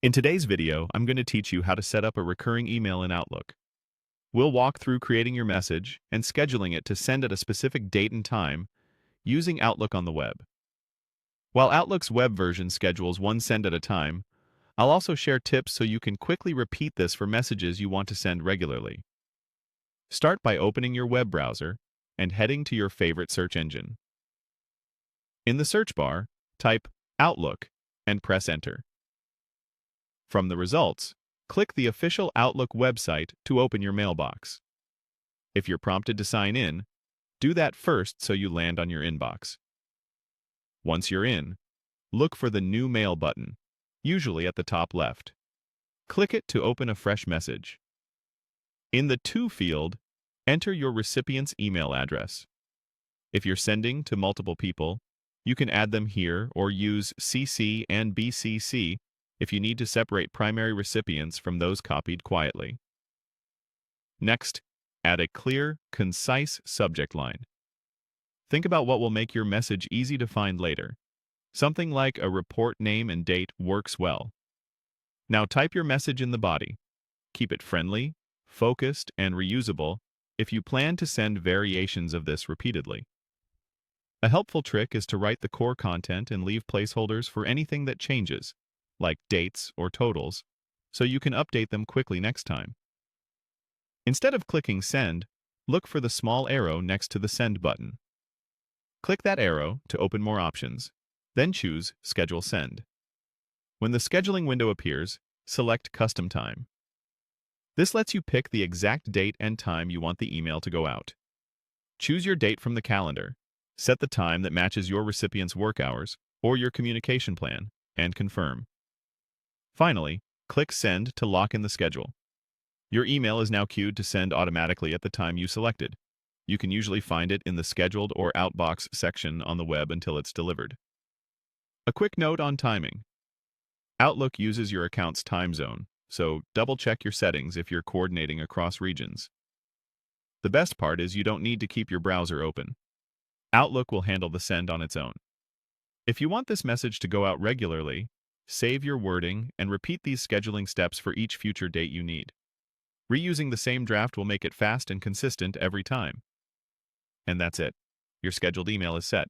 In today's video, I'm going to teach you how to set up a recurring email in Outlook. We'll walk through creating your message and scheduling it to send at a specific date and time using Outlook on the web. While Outlook's web version schedules one send at a time, I'll also share tips so you can quickly repeat this for messages you want to send regularly. Start by opening your web browser and heading to your favorite search engine. In the search bar, type Outlook and press Enter. From the results, click the official Outlook website to open your mailbox. If you're prompted to sign in, do that first so you land on your inbox. Once you're in, look for the New Mail button, usually at the top left. Click it to open a fresh message. In the To field, enter your recipient's email address. If you're sending to multiple people, you can add them here or use CC and BCC if you need to separate primary recipients from those copied quietly. Next, add a clear, concise subject line. Think about what will make your message easy to find later. Something like a report name and date works well. Now type your message in the body. Keep it friendly, focused, and reusable if you plan to send variations of this repeatedly. A helpful trick is to write the core content and leave placeholders for anything that changes, like dates or totals, so you can update them quickly next time. Instead of clicking Send, look for the small arrow next to the Send button. Click that arrow to open more options, then choose Schedule Send. When the scheduling window appears, select Custom Time. This lets you pick the exact date and time you want the email to go out. Choose your date from the calendar, set the time that matches your recipient's work hours or your communication plan, and confirm. Finally, click Send to lock in the schedule. Your email is now queued to send automatically at the time you selected. You can usually find it in the Scheduled or Outbox section on the web until it's delivered. A quick note on timing. Outlook uses your account's time zone, so double-check your settings if you're coordinating across regions. The best part is you don't need to keep your browser open. Outlook will handle the send on its own. If you want this message to go out regularly, save your wording and repeat these scheduling steps for each future date you need. Reusing the same draft will make it fast and consistent every time. And that's it. Your scheduled email is set.